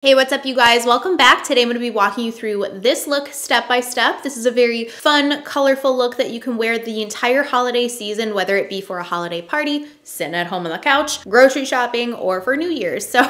Hey, what's up you guys? Welcome back. Today I'm going to be walking you through this look step by step. This is a very fun, colorful look that you can wear the entire holiday season, whether it be for a holiday party, sitting at home on the couch, grocery shopping, or for New Year's. So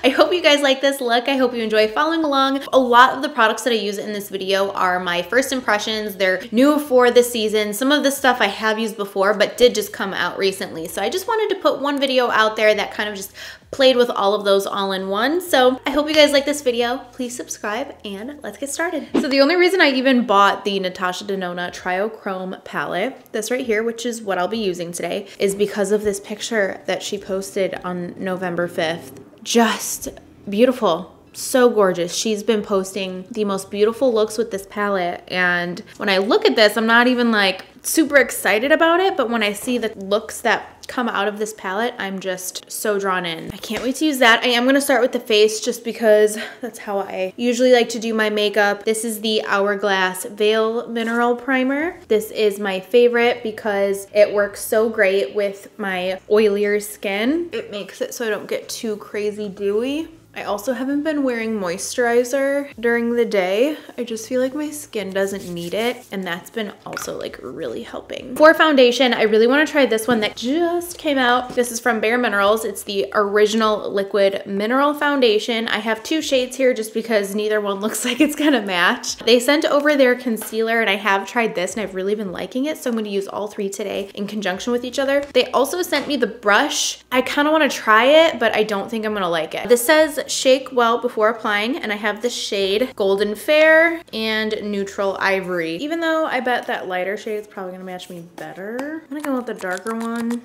I hope you guys like this look. I hope you enjoy following along. A lot of the products that I use in this video are my first impressions. They're new for this season. Some of the stuff I have used before, but did just come out recently. So I just wanted to put one video out there that kind of just played with all of those all in one. So I hope you guys like this video. Please subscribe and let's get started. So the only reason I even bought the Natasha Denona Triochrome palette, this right here, which is what I'll be using today, is because of this picture that she posted on November 5th. Just beautiful. So gorgeous. She's been posting the most beautiful looks with this palette, and when I look at this, I'm not even like super excited about it, but when I see the looks that come out of this palette, I'm just so drawn in. I can't wait to use that. I am going to start with the face just because that's how I usually like to do my makeup. This is the Hourglass Veil Mineral Primer. This is my favorite because it works so great with my oilier skin. It makes it so I don't get too crazy dewy. I also haven't been wearing moisturizer during the day. I just feel like my skin doesn't need it, and that's been also like really helping. For foundation, I really want to try this one that just came out. This is from Bare Minerals. It's the Original Liquid Mineral Foundation. I have two shades here just because neither one looks like it's gonna match. They sent over their concealer, and I have tried this and I've really been liking it, so I'm going to use all three today in conjunction with each other. They also sent me the brush. I kind of want to try it, but I don't think I'm going to like it. This says shake well before applying, and I have the shade Golden Fair and Neutral Ivory. Even though I bet that lighter shade is probably gonna match me better, I'm gonna go with the darker one.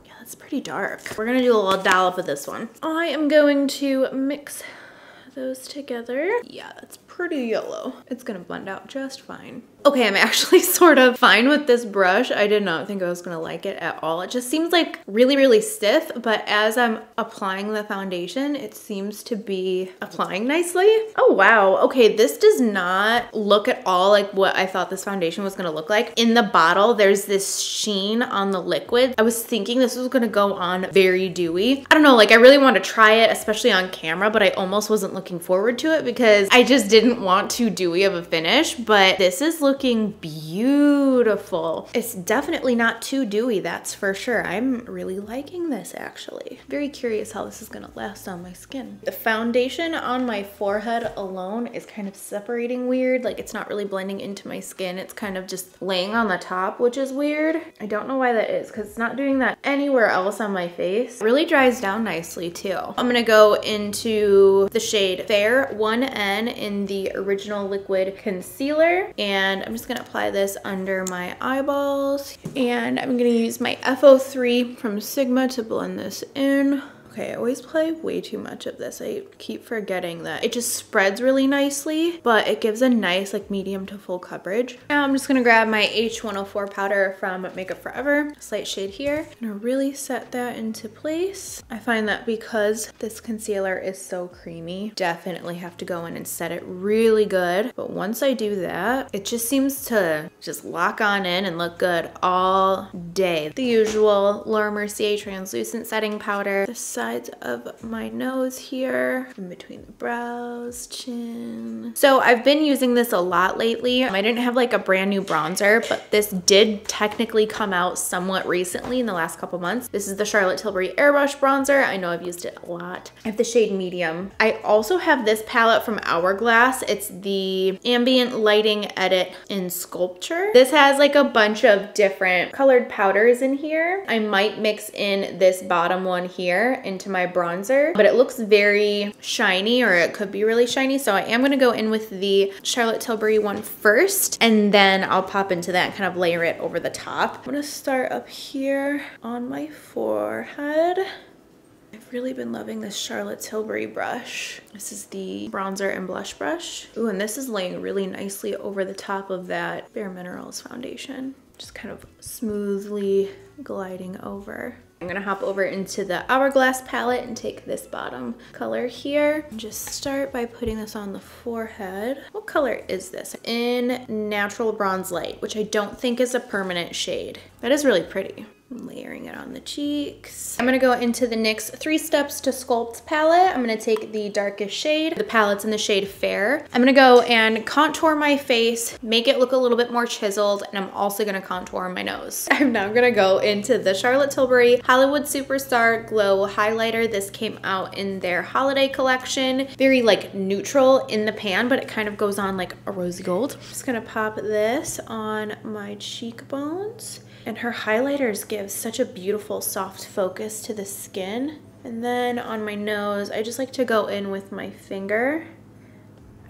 Yeah, that's pretty dark. We're gonna do a little dollop of this one. I am going to mix those together. Yeah, that's pretty yellow. It's gonna blend out just fine. Okay, I'm actually sort of fine with this brush. I did not think I was gonna like it at all. It just seems like really, really stiff, but as I'm applying the foundation, it seems to be applying nicely. Oh, wow. Okay, this does not look at all like what I thought this foundation was gonna look like. In the bottle, there's this sheen on the liquid. I was thinking this was gonna go on very dewy. I don't know, like I really want to try it, especially on camera, but I almost wasn't looking forward to it because I just didn't want too dewy of a finish, but this is looking beautiful. It's definitely not too dewy, that's for sure. I'm really liking this actually. Very curious how this is gonna last on my skin. The foundation on my forehead alone is kind of separating weird, like it's not really blending into my skin. It's kind of just laying on the top, which is weird. I don't know why that is because it's not doing that anywhere else on my face. It really dries down nicely too. I'm gonna go into the shade Fair 1N in the Original Liquid Concealer, and I'm just gonna apply this under my eyeballs, and I'm gonna use my FO3 from Sigma to blend this in. Okay, I always apply way too much of this. I keep forgetting that. It just spreads really nicely, but it gives a nice like medium to full coverage. Now I'm just gonna grab my H104 powder from Makeup Forever, slight shade here. I'm gonna really set that into place. I find that because this concealer is so creamy, definitely have to go in and set it really good. But once I do that, it just seems to just lock on in and look good all day. The usual Laura Mercier translucent setting powder. The sides of my nose here, in between the brows, chin. So I've been using this a lot lately. I didn't have like a brand new bronzer, but this did technically come out somewhat recently in the last couple months. This is the Charlotte Tilbury Airbrush Bronzer. I know I've used it a lot. I have the shade Medium. I also have this palette from Hourglass. It's the Ambient Lighting Edit in Sculpture. This has like a bunch of different colored powders in here. I might mix in this bottom one here into my bronzer, but it looks very shiny, or it could be really shiny, so I am going to go in with the Charlotte Tilbury one first, and then I'll pop into that and kind of layer it over the top. I'm going to start up here on my forehead. I've really been loving this Charlotte Tilbury brush. This is the bronzer and blush brush. Ooh, and this is laying really nicely over the top of that Bare Minerals foundation. Just kind of smoothly gliding over. I'm gonna hop over into the Hourglass palette and take this bottom color here. Just start by putting this on the forehead. What color is this? In Natural Bronze Light, which I don't think is a permanent shade. That is really pretty. I'm layering it on the cheeks. I'm gonna go into the NYX 3 Steps to Sculpt palette. I'm gonna take the darkest shade. The palette's in the shade Fair. I'm gonna go and contour my face, make it look a little bit more chiseled, and I'm also gonna contour my nose. I'm now gonna go into the Charlotte Tilbury Hollywood Superstar Glow Highlighter. This came out in their holiday collection. Very like neutral in the pan, but it kind of goes on like a rosy gold. I'm just gonna pop this on my cheekbones. And her highlighters give such a beautiful soft focus to the skin. And then on my nose, I just like to go in with my finger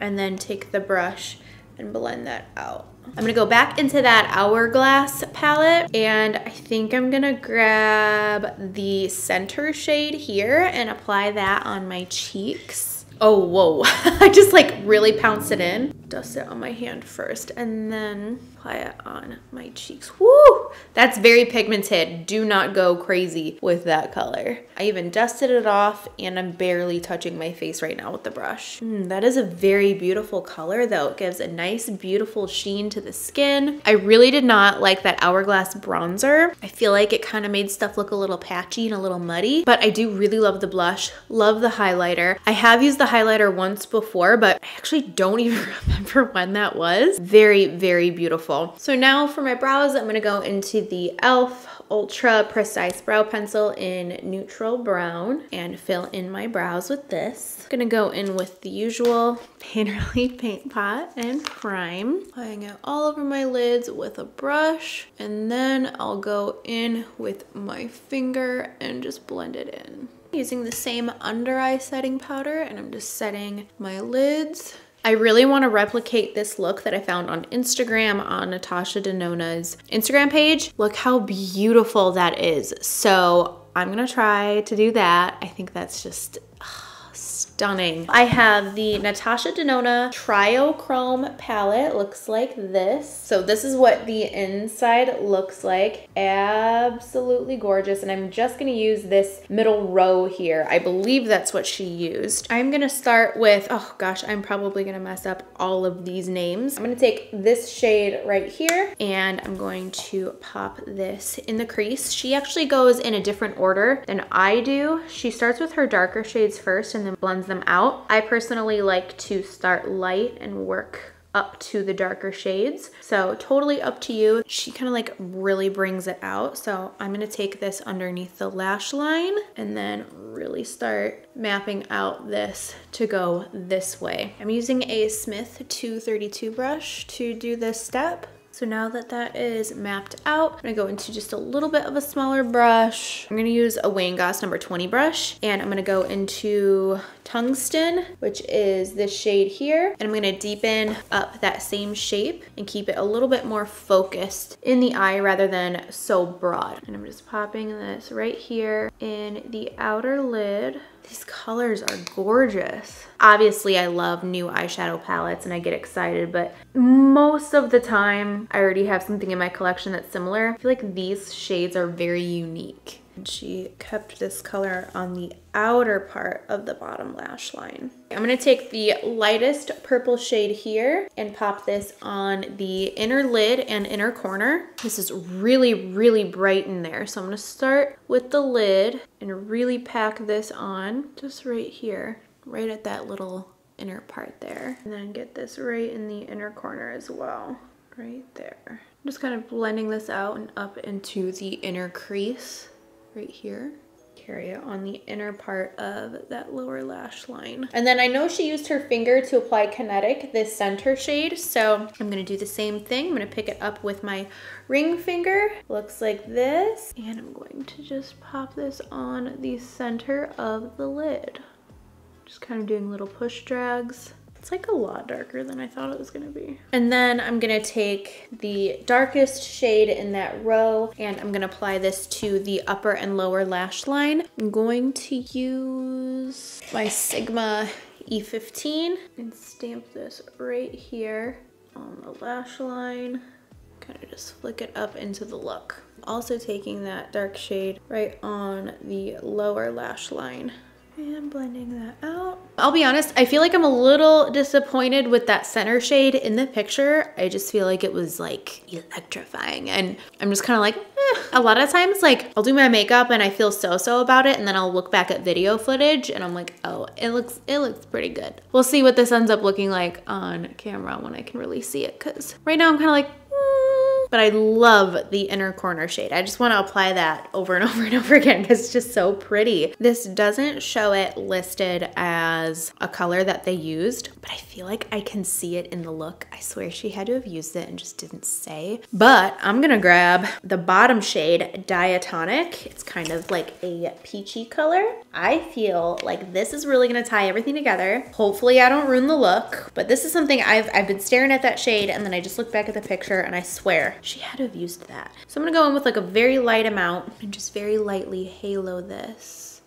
and then take the brush and blend that out. I'm gonna go back into that Hourglass palette, and I think I'm gonna grab the center shade here and apply that on my cheeks. Oh, whoa. I just like really pounced it in. Dust it on my hand first and then apply it on my cheeks. Woo! That's very pigmented. Do not go crazy with that color. I even dusted it off and I'm barely touching my face right now with the brush. That is a very beautiful color though. It gives a nice, beautiful sheen to the skin. I really did not like that Hourglass bronzer. I feel like it kind of made stuff look a little patchy and a little muddy, but I do really love the blush, love the highlighter. I have used the highlighter once before, but I actually don't even remember when that was. Very, very beautiful. So now for my brows, I'm gonna go into the e.l.f. Ultra Precise Brow Pencil in neutral brown and fill in my brows with this. I'm gonna go in with the usual Painterly paint pot and prime. Applying it all over my lids with a brush, and then I'll go in with my finger and just blend it in. Using the same under eye setting powder, and I'm just setting my lids. I really want to replicate this look that I found on Instagram on Natasha Denona's Instagram page. Look how beautiful that is. So I'm gonna try to do that. I think that's just stunning. I have the Natasha Denona Triochrome palette. Looks like this. So this is what the inside looks like. Absolutely gorgeous. And I'm just gonna use this middle row here. I believe that's what she used. I'm gonna start with, oh gosh, I'm probably gonna mess up all of these names. I'm gonna take this shade right here and I'm going to pop this in the crease. She actually goes in a different order than I do. She starts with her darker shades first and then blends them out. I personally like to start light and work up to the darker shades. So totally up to you. She kind of like really brings it out. So I'm gonna take this underneath the lash line and then really start mapping out this to go this way. I'm using a Smith 232 brush to do this step. So now that that is mapped out, I'm gonna go into just a little bit of a smaller brush. I'm gonna use a Wayne Goss number 20 brush, and I'm gonna go into Tungsten, which is this shade here. And I'm gonna deepen up that same shape and keep it a little bit more focused in the eye rather than so broad. And I'm just popping this right here in the outer lid. These colors are gorgeous. Obviously, I love new eyeshadow palettes and I get excited, but most of the time I already have something in my collection that's similar. I feel like these shades are very unique. And she kept this color on the outer part of the bottom lash line. I'm gonna take the lightest purple shade here and pop this on the inner lid and inner corner. This is really, really bright in there. So I'm gonna start with the lid and really pack this on just right here, right at that little inner part there. And then get this right in the inner corner as well, right there. I'm just kind of blending this out and up into the inner crease right here. Carry it on the inner part of that lower lash line. And then I know she used her finger to apply Kinetic, this center shade. So I'm gonna do the same thing. I'm gonna pick it up with my ring finger. Looks like this. And I'm going to just pop this on the center of the lid. Just kind of doing little push drags. It's like a lot darker than I thought it was gonna be. And then I'm gonna take the darkest shade in that row and I'm gonna apply this to the upper and lower lash line. I'm going to use my Sigma E15 and stamp this right here on the lash line. Kind of just flick it up into the look. Also taking that dark shade right on the lower lash line And blending that out. I'll be honest, I feel like I'm a little disappointed with that center shade in the picture. I just feel like it was like electrifying, and I'm just kind of like, A lot of times, like, I'll do my makeup and I feel so-so about it, and then I'll look back at video footage and I'm like, oh, it looks pretty good. We'll see what this ends up looking like on camera when I can really see it, because right now I'm kind of like, but I love the inner corner shade. I just want to apply that over and over and over again because it's just so pretty. This doesn't show it listed as a color that they used, but I feel like I can see it in the look. I swear she had to have used it and just didn't say. But I'm gonna grab the bottom shade, Diatonic. It's kind of like a peachy color. I feel like this is really gonna tie everything together. Hopefully I don't ruin the look, but this is something I've been staring at that shade, and then I just look back at the picture and I swear she had to have used that. So I'm gonna go in with like a very light amount and just very lightly halo this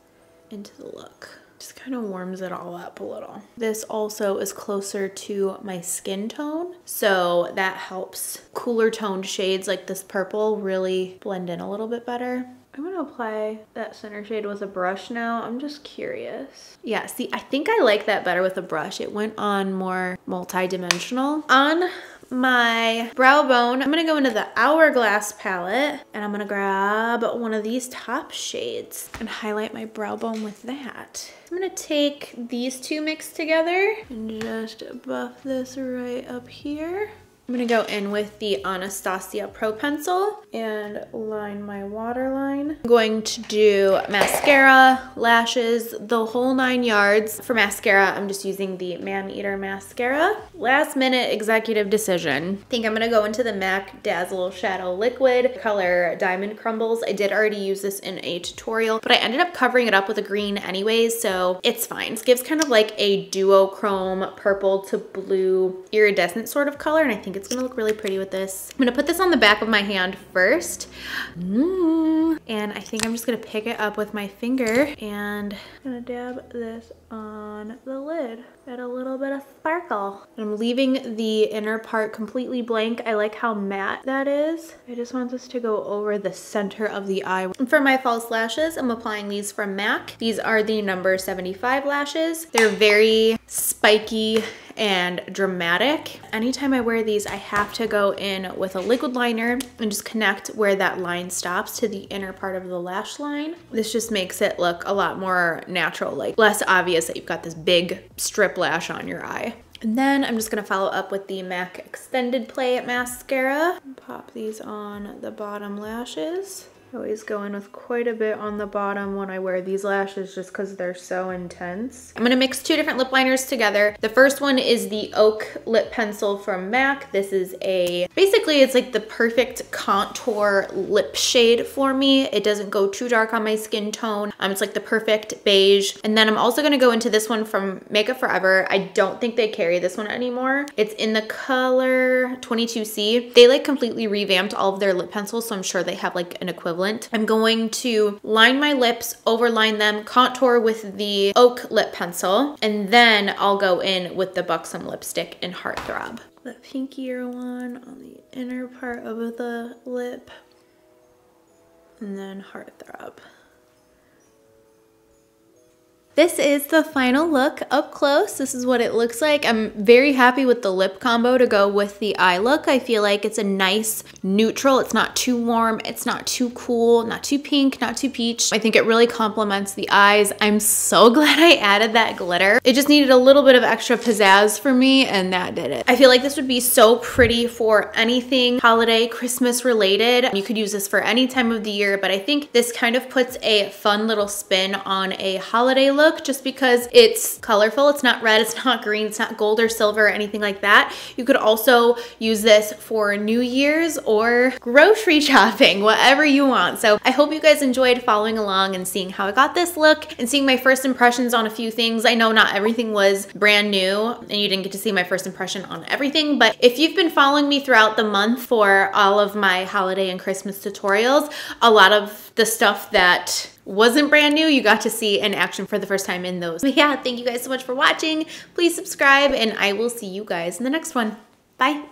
into the look. Just kind of warms it all up a little. This also is closer to my skin tone, so that helps cooler toned shades like this purple really blend in a little bit better. I'm gonna apply that center shade with a brush now. I'm just curious. Yeah, see, I think I like that better with a brush. It went on more multi-dimensional. On my brow bone, I'm gonna go into the Hourglass palette and I'm gonna grab one of these top shades and highlight my brow bone with that. I'm gonna take these two mixed together and just buff this right up here. I'm gonna go in with the Anastasia Pro Pencil and line my waterline. I'm going to do mascara, lashes, the whole 9 yards. For mascara, I'm just using the Man Eater mascara. Last minute executive decision. I think I'm gonna go into the MAC Dazzle Shadow Liquid, color Diamond Crumbles. I did already use this in a tutorial, but I ended up covering it up with a green anyways, so it's fine. This gives kind of like a duochrome purple to blue iridescent sort of color, and I think it's gonna look really pretty with this. I'm gonna put this on the back of my hand first. And I think I'm just gonna pick it up with my finger and I'm gonna dab this on the lid. Add a little bit of sparkle. And I'm leaving the inner part completely blank. I like how matte that is. I just want this to go over the center of the eye. And for my false lashes, I'm applying these from MAC. These are the number 75 lashes. They're very spiky and dramatic. Anytime I wear these, I have to go in with a liquid liner and just connect where that line stops to the inner part of the lash line. This just makes it look a lot more natural, like less obvious that you've got this big strip lash on your eye. And then I'm just gonna follow up with the MAC Extended Play Mascara. Pop these on the bottom lashes. I always go in with quite a bit on the bottom when I wear these lashes just because they're so intense. I'm gonna mix 2 different lip liners together. The first one is the Oak Lip Pencil from MAC. This is basically it's like the perfect contour lip shade for me. It doesn't go too dark on my skin tone. It's like the perfect beige. And then I'm also gonna go into this one from Makeup Forever. I don't think they carry this one anymore. It's in the color 22C. They like completely revamped all of their lip pencils, so I'm sure they have like an equivalent. I'm going to line my lips, overline them, contour with the Oak Lip Pencil, and then I'll go in with the Buxom lipstick in Heartthrob. The pinkier one on the inner part of the lip, and then Heartthrob. This is the final look up close. This is what it looks like. I'm very happy with the lip combo to go with the eye look. I feel like it's a nice neutral. It's not too warm. It's not too cool, not too pink, not too peach. I think it really complements the eyes. I'm so glad I added that glitter. It just needed a little bit of extra pizzazz for me, and that did it. I feel like this would be so pretty for anything holiday, Christmas related. You could use this for any time of the year, but I think this kind of puts a fun little spin on a holiday look, just because it's colorful. It's not red, it's not green, it's not gold or silver or anything like that. You could also use this for New Year's or grocery shopping, whatever you want. So I hope you guys enjoyed following along and seeing how I got this look and seeing my first impressions on a few things. I know not everything was brand new and you didn't get to see my first impression on everything, but if you've been following me throughout the month for all of my holiday and Christmas tutorials, a lot of the stuff that wasn't brand new, you got to see in action for the first time in those. But yeah, thank you guys so much for watching. Please subscribe and I will see you guys in the next one. Bye.